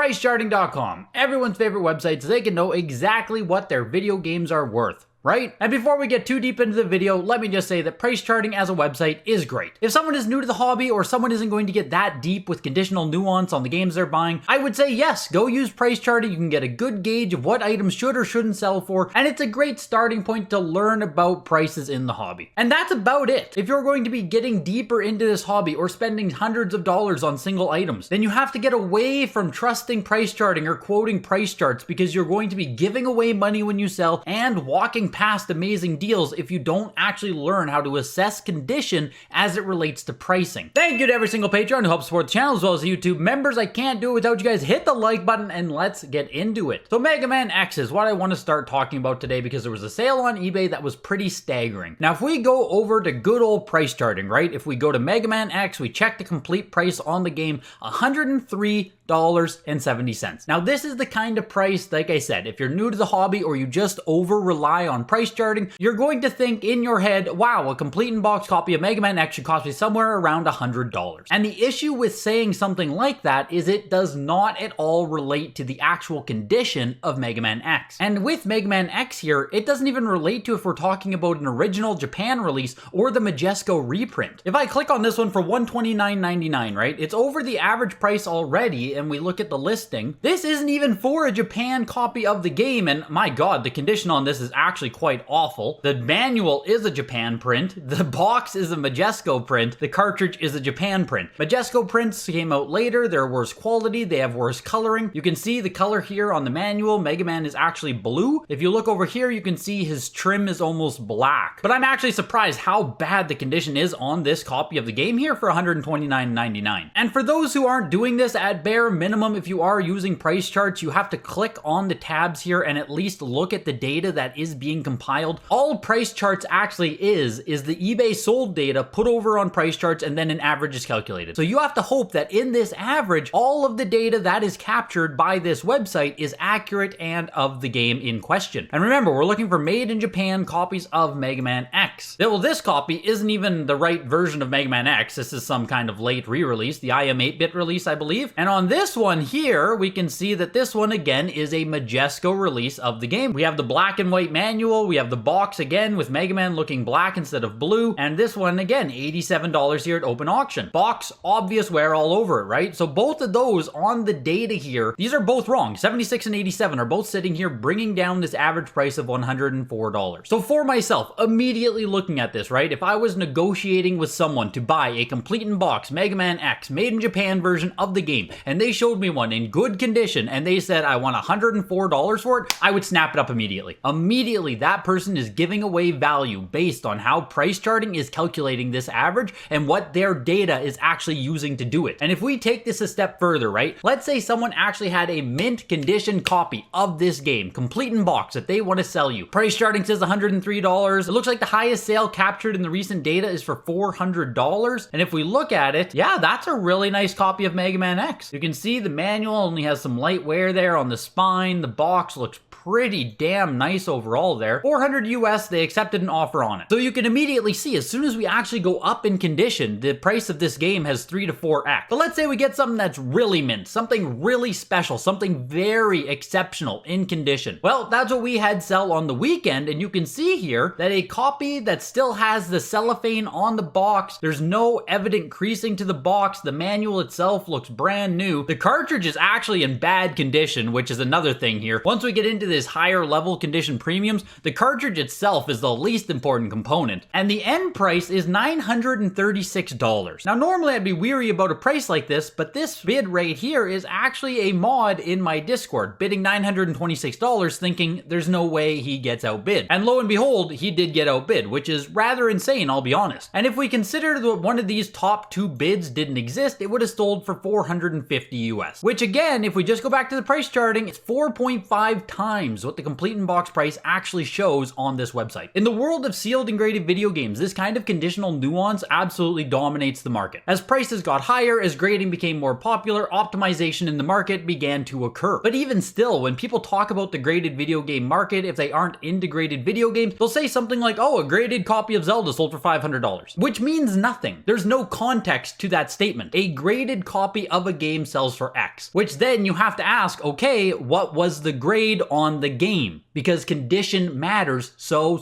PriceCharting.com, everyone's favorite website so they can know exactly what their video games are worth. Right? And before we get too deep into the video, let me just say that price charting as a website is great. If someone is new to the hobby or someone isn't going to get that deep with conditional nuance on the games they're buying, I would say yes, go use price charting. You can get a good gauge of what items should or shouldn't sell for, and it's a great starting point to learn about prices in the hobby. And that's about it. If you're going to be getting deeper into this hobby or spending hundreds of dollars on single items, then you have to get away from trusting price charting or quoting price charts, because you're going to be giving away money when you sell and walking past amazing deals if you don't actually learn how to assess condition as it relates to pricing. Thank you to every single Patreon who helps support the channel, as well as the YouTube members. I can't do it without you guys. Hit the like button and let's get into it. So Mega Man X is what I want to start talking about today, because there was a sale on eBay that was pretty staggering. Now if we go over to good old price charting, right? If we go to Mega Man X, we check the complete price on the game, $103.70. Now this is the kind of price, like I said, if you're new to the hobby or you just over rely on price charting, you're going to think in your head, wow, a complete in-box copy of Mega Man X should cost me somewhere around $100. And the issue with saying something like that is it does not at all relate to the actual condition of Mega Man X. And with Mega Man X here, it doesn't even relate to if we're talking about an original Japan release or the Majesco reprint. If I click on this one for $129.99, right, it's over the average price already, and we look at the listing, this isn't even for a Japan copy of the game, and my god, the condition on this is actually quite awful. The manual is a Japan print, the box is a Majesco print, the cartridge is a Japan print. Majesco prints came out later, they're worse quality, they have worse coloring. You can see the color here on the manual, Mega Man is actually blue. If you look over here, you can see his trim is almost black. But I'm actually surprised how bad the condition is on this copy of the game here for $129.99. And for those who aren't doing this, at bare minimum, if you are using price charts, you have to click on the tabs here and at least look at the data that is being compiled. All price charts actually is the eBay sold data put over on price charts, and then an average is calculated. So you have to hope that in this average, all of the data that is captured by this website is accurate and of the game in question. And remember, we're looking for made in Japan copies of Mega Man X. Well, this copy isn't even the right version of Mega Man X. This is some kind of late re-release, the IM 8-bit release, I believe. And on this one here, we can see that this one again is a Majesco release of the game. We have the black and white manual, we have the box again with Mega Man looking black instead of blue, and this one again, $87 here at open auction. Box, obvious wear all over it, right? So both of those on the data here, these are both wrong. 76 and 87 are both sitting here bringing down this average price of $104. So for myself, immediately looking at this, right, if I was negotiating with someone to buy a complete in box Mega Man X made in Japan version of the game, and they showed me one in good condition and they said I want $104 for it, I would snap it up immediately. Immediately, that person is giving away value based on how price charting is calculating this average and what their data is actually using to do it. And if we take this a step further, right, let's say someone actually had a mint condition copy of this game, complete in box, that they want to sell you. Price charting says $103. It looks like the highest sale captured in the recent data is for $400. And if we look at it, yeah, that's a really nice copy of Mega Man X. You can see the manual only has some light wear there on the spine. The box looks pretty damn nice overall there. 400 US, they accepted an offer on it. So you can immediately see, as soon as we actually go up in condition, the price of this game has 3 to 4x. But let's say we get something that's really mint, something really special, something very exceptional in condition. Well, that's what we had sell on the weekend, and you can see here that a copy that still has the cellophane on the box, there's no evident creasing to the box, the manual itself looks brand new. The cartridge is actually in bad condition, which is another thing here. Once we get into this higher level condition premiums, the cartridge itself is the least important component, and the end price is $936. Now normally I'd be weary about a price like this, but this bid right here is actually a mod in my Discord, bidding $926, thinking there's no way he gets outbid. And lo and behold, he did get outbid, which is rather insane, I'll be honest. And if we consider that one of these top two bids didn't exist, it would have sold for $450 US, which again, if we just go back to the price charting, it's 4.5 times times what the complete in box price actually shows on this website. In the world of sealed and graded video games, this kind of conditional nuance absolutely dominates the market. As prices got higher, as grading became more popular, optimization in the market began to occur. But even still, when people talk about the graded video game market, if they aren't into graded video games, they'll say something like, oh, a graded copy of Zelda sold for $500, which means nothing. There's no context to that statement. A graded copy of a game sells for X, which then you have to ask, okay, what was the grade on the game? Because condition matters so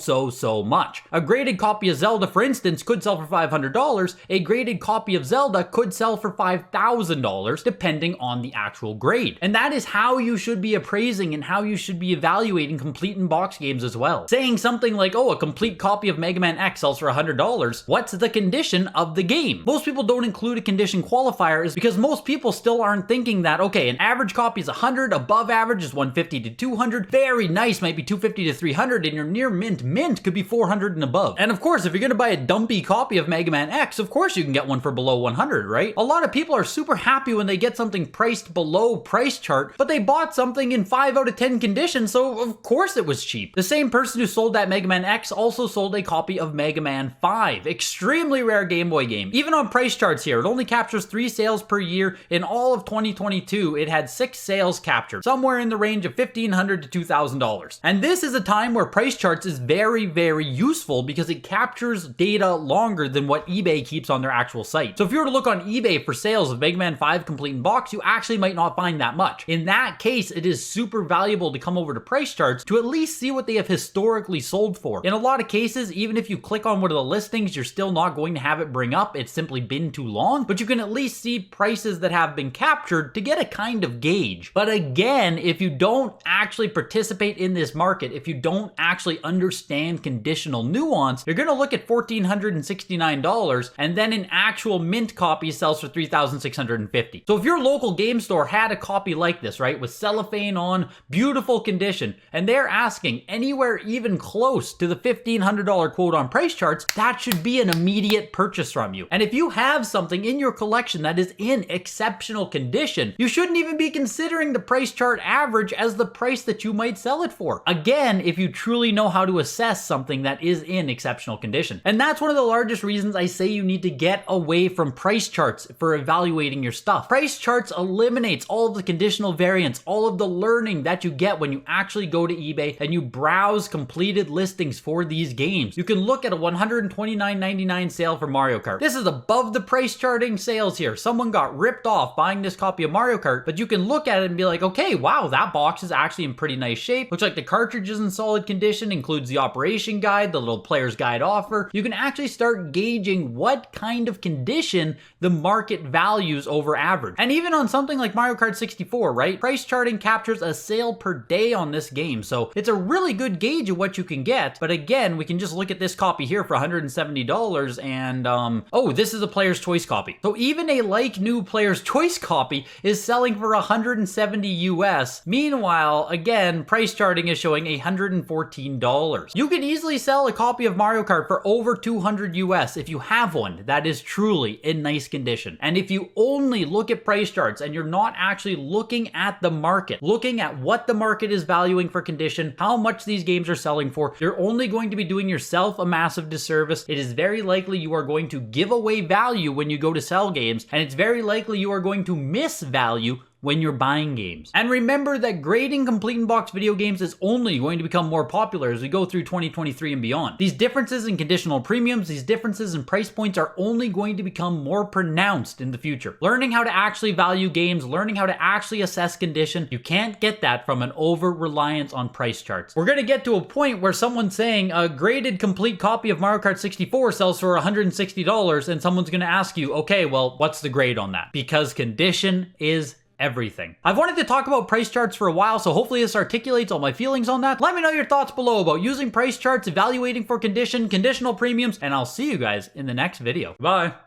much. A graded copy of Zelda, for instance, could sell for $500. A graded copy of Zelda could sell for $5,000, depending on the actual grade. And that is how you should be appraising and how you should be evaluating complete in box games as well. Saying something like, oh, a complete copy of Mega Man X sells for $100. What's the condition of the game? Most people don't include a condition qualifier is because most people still aren't thinking that, okay, an average copy is 100, above average is 150 to 200, very nice might be 250 to 300, and your near mint could be 400 and above. And of course, if you're gonna buy a dumpy copy of Mega Man X, of course you can get one for below 100, right? A lot of people are super happy when they get something priced below price chart, but they bought something in 5 out of 10 condition, so of course it was cheap. The same person who sold that Mega Man X also sold a copy of Mega Man 5, extremely rare Game Boy game. Even on price charts here, it only captures 3 sales per year. In all of 2022, it had 6 sales captured, somewhere in the range of $1,500 to $2,000. And this is a time where price charts is very useful because it captures data longer than what eBay keeps on their actual site. So if you were to look on eBay for sales of Mega Man 5 complete in box, you actually might not find that much. In that case, it is super valuable to come over to price charts to at least see what they have historically sold for. In a lot of cases, even if you click on one of the listings, you're still not going to have it bring up. It's simply been too long, but you can at least see prices that have been captured to get a kind of gauge. But again, if you don't actually participate in this market, if you don't actually understand conditional nuance, you're going to look at $1,469 and then an actual mint copy sells for $3,650. So if your local game store had a copy like this, right, with cellophane on, beautiful condition, and they're asking anywhere even close to the $1,500 quote on price charts, that should be an immediate purchase from you. And if you have something in your collection that is in exceptional condition, you shouldn't even be considering the price chart average as the price that you might sell it for. Again, if you truly know how to assess something that is in exceptional condition. And that's one of the largest reasons I say you need to get away from price charts for evaluating your stuff. Price charts eliminates all of the conditional variance, all of the learning that you get when you actually go to eBay and you browse completed listings for these games. You can look at a $129.99 sale for Mario Kart. This is above the price charting sales here. Someone got ripped off buying this copy of Mario Kart, but you can look at it and be like, okay, wow, that box is actually in pretty nice shape. Looks like the cartridge is in solid condition, includes the operation guide, the little player's guide offer. You can actually start gauging what kind of condition the market values over average. And even on something like Mario Kart 64, right? Price charting captures a sale per day on this game, so it's a really good gauge of what you can get. But again, we can just look at this copy here for $170 and oh, this is a player's choice copy. So even a like new player's choice copy is selling for $170 US. Meanwhile, again, price charting is showing $114. You could easily sell a copy of Mario Kart for over $200 US if you have one that is truly in nice condition. And if you only look at price charts and you're not actually looking at the market, looking at what the market is valuing for condition, how much these games are selling for, you're only going to be doing yourself a massive disservice. It is very likely you are going to give away value when you go to sell games, and it's very likely you are going to miss value when you're buying games. And remember that grading complete in box video games is only going to become more popular as we go through 2023 and beyond. These differences in conditional premiums, these differences in price points are only going to become more pronounced in the future. Learning how to actually value games, learning how to actually assess condition, you can't get that from an over-reliance on price charts. We're gonna get to a point where someone's saying a graded complete copy of Mario Kart 64 sells for $160 and someone's gonna ask you, okay, well, what's the grade on that? Because condition is everything. I've wanted to talk about price charts for a while, so hopefully this articulates all my feelings on that. Let me know your thoughts below about using price charts, evaluating for condition, conditional premiums, and I'll see you guys in the next video. Bye.